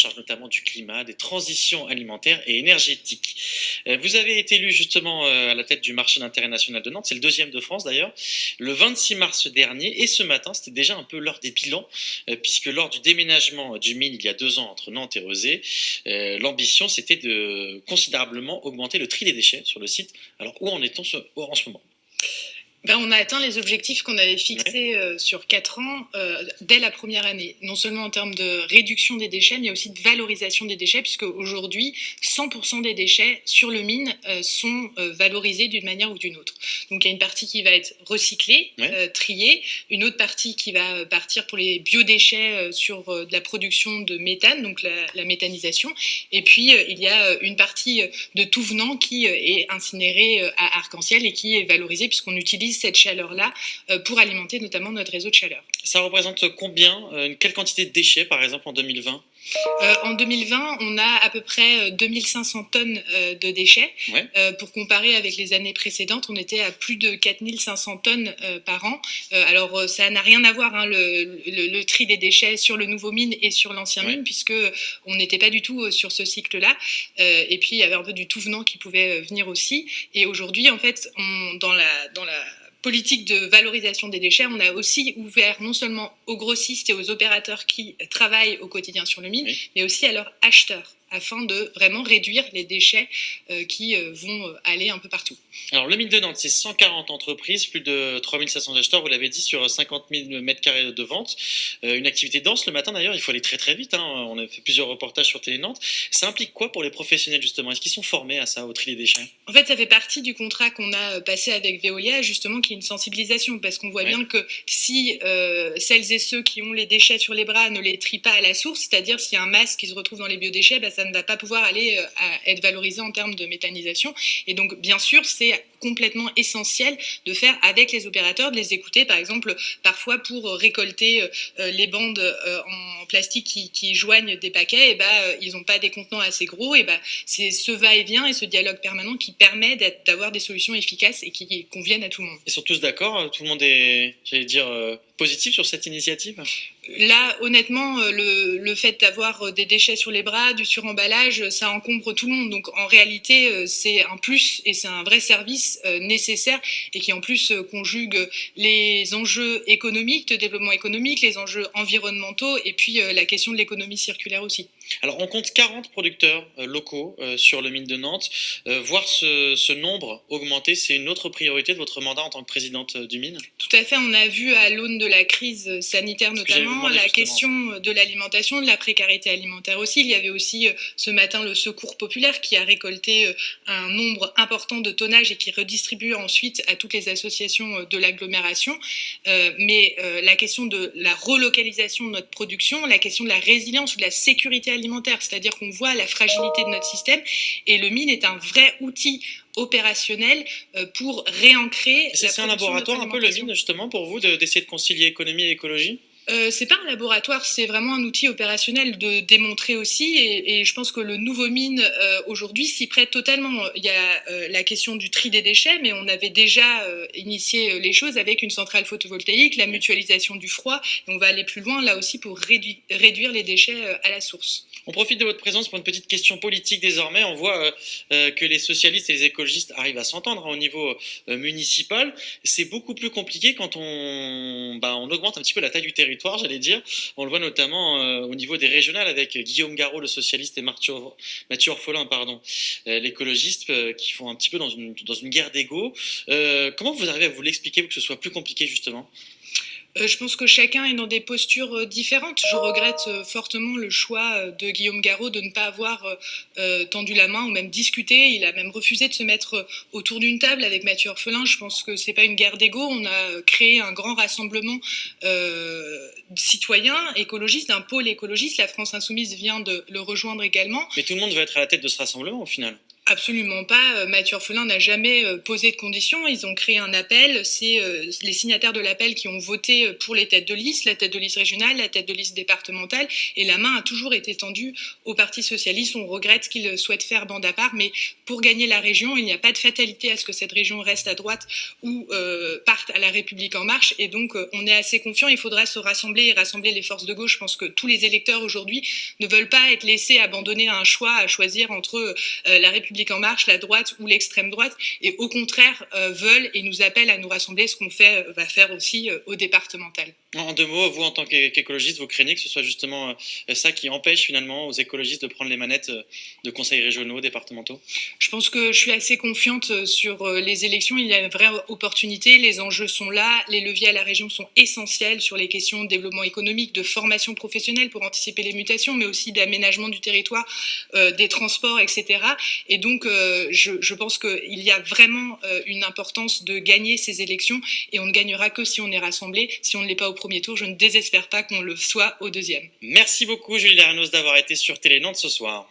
charge notamment du climat, des transitions alimentaires et énergétiques. Vous avez été élu justement à la tête du marché d'intérêt national de Nantes, c'est le deuxième de France d'ailleurs, le 26 mars dernier, et ce matin c'était déjà un peu l'heure des bilans, puisque lors du déménagement du mine il y a 2 ans entre Nantes et Rezé, l'ambition c'était de considérablement augmenter le tri des déchets sur le site. Alors où en est-on en ce moment? On a atteint les objectifs qu'on avait fixés sur 4 ans dès la première année, non seulement en termes de réduction des déchets, mais aussi de valorisation des déchets, puisque aujourd'hui, 100% des déchets sur le mine sont valorisés d'une manière ou d'une autre. Donc il y a une partie qui va être recyclée, triée, une autre partie qui va partir pour les biodéchets sur de la production de méthane, donc la méthanisation, et puis il y a une partie de tout venant qui est incinérée à Arc-en-Ciel et qui est valorisée puisqu'on utilise cette chaleur-là pour alimenter notamment notre réseau de chaleur. Ça représente combien, quelle quantité de déchets par exemple en 2020? En 2020, on a à peu près 2500 tonnes de déchets. Pour comparer avec les années précédentes, on était à plus de 4500 tonnes par an. Alors, ça n'a rien à voir, hein, le tri des déchets sur le nouveau mine et sur l'ancien mine, puisque on n'était pas du tout sur ce cycle-là. Et puis, il y avait un peu du tout venant qui pouvait venir aussi. Et aujourd'hui, en fait, dans la politique de valorisation des déchets, on a aussi ouvert non seulement aux grossistes et aux opérateurs qui travaillent au quotidien sur le mine, mais aussi à leurs acheteurs, afin de vraiment réduire les déchets qui vont aller un peu partout. Alors le mine de Nantes, c'est 140 entreprises, plus de 3500 acheteurs, vous l'avez dit, sur 50 000 mètres carrés de vente. Une activité dense le matin d'ailleurs, il faut aller très très vite, hein. On a fait plusieurs reportages sur Télé Nantes. Ça implique quoi pour les professionnels justement? Est-ce qu'ils sont formés à ça, au tri des déchets? En fait, ça fait partie du contrat qu'on a passé avec Veolia, justement, qui est une sensibilisation, parce qu'on voit bien que si celles et ceux qui ont les déchets sur les bras ne les trient pas à la source, c'est-à-dire s'il y a un masque qui se retrouve dans les biodéchets, ça ne va pas pouvoir aller être valorisé en termes de méthanisation. Et donc, bien sûr, c'est complètement essentiel de faire avec les opérateurs, de les écouter, par exemple, parfois pour récolter les bandes en plastique qui joignent des paquets, ils n'ont pas des contenants assez gros, c'est ce va-et-vient et ce dialogue permanent qui permet d'avoir des solutions efficaces et qui conviennent à tout le monde. Ils sont tous d'accord? Tout le monde est, j'allais dire, positif sur cette initiative? Là, honnêtement, le fait d'avoir des déchets sur les bras, du suremballage, ça encombre tout le monde. Donc en réalité, c'est un plus et c'est un vrai service nécessaire et qui en plus conjugue les enjeux économiques, de développement économique, les enjeux environnementaux et puis la question de l'économie circulaire aussi. Alors on compte 40 producteurs locaux sur le mine de Nantes. Voir ce nombre augmenter, c'est une autre priorité de votre mandat en tant que présidente du mine? Tout à fait, on a vu à l'aune de la crise sanitaire notamment la question de l'alimentation, de la précarité alimentaire aussi. Il y avait aussi ce matin le Secours populaire qui a récolté un nombre important de tonnages et qui redistribue ensuite à toutes les associations de l'agglomération. Mais la question de la relocalisation de notre production, la question de la résilience ou de la sécurité alimentaire, c'est-à-dire qu'on voit la fragilité de notre système et le mine est un vrai outil opérationnel pour réancrer. C'est un laboratoire un peu le mine justement pour vous d'essayer de concilier économie et écologie? C'est pas un laboratoire, c'est vraiment un outil opérationnel de démontrer aussi et je pense que le nouveau mine aujourd'hui s'y prête totalement. Il y a la question du tri des déchets, mais on avait déjà initié les choses avec une centrale photovoltaïque, la mutualisation du froid, et on va aller plus loin là aussi pour réduire les déchets à la source. On profite de votre présence pour une petite question politique désormais. On voit que les socialistes et les écologistes arrivent à s'entendre au niveau municipal. C'est beaucoup plus compliqué quand on augmente un petit peu la taille du territoire, j'allais dire. On le voit notamment au niveau des régionales avec Guillaume Garot, le socialiste, et Mathieu Orphelin, l'écologiste, qui font un petit peu dans une guerre d'ego. Comment vous arrivez à vous l'expliquer pour que ce soit plus compliqué justement? Je pense que chacun est dans des postures différentes. Je regrette fortement le choix de Guillaume Garot de ne pas avoir tendu la main ou même discuté. Il a même refusé de se mettre autour d'une table avec Mathieu Orphelin. Je pense que c'est pas une guerre d'ego. On a créé un grand rassemblement citoyen, écologiste, un pôle écologiste. La France Insoumise vient de le rejoindre également. Mais tout le monde veut être à la tête de ce rassemblement au final. Absolument pas. Mathieu Orphelin n'a jamais posé de conditions. Ils ont créé un appel. C'est les signataires de l'appel qui ont voté pour les têtes de liste, la tête de liste régionale, la tête de liste départementale. Et la main a toujours été tendue au Parti socialiste. On regrette qu'il souhaite faire bande à part. Mais pour gagner la région, il n'y a pas de fatalité à ce que cette région reste à droite ou parte à la République en marche. Et donc, on est assez confiant. Il faudra se rassembler et rassembler les forces de gauche. Je pense que tous les électeurs aujourd'hui ne veulent pas être laissés abandonner à un choix, à choisir entre la République en marche, la droite ou l'extrême droite, et au contraire veulent et nous appellent à nous rassembler, ce qu'on va faire aussi au départemental. En 2 mots, vous en tant qu'écologiste, vous craignez que ce soit justement ça qui empêche finalement aux écologistes de prendre les manettes de conseils régionaux, départementaux? Je pense que je suis assez confiante sur les élections. Il y a une vraie opportunité, les enjeux sont là, les leviers à la région sont essentiels sur les questions de développement économique, de formation professionnelle pour anticiper les mutations, mais aussi d'aménagement du territoire, des transports, etc. Et donc, je pense qu'il y a vraiment une importance de gagner ces élections, et on ne gagnera que si on est rassemblés. Si on ne l'est pas au premier tour, je ne désespère pas qu'on le soit au deuxième. Merci beaucoup Julie Lernos d'avoir été sur Télé Nantes ce soir.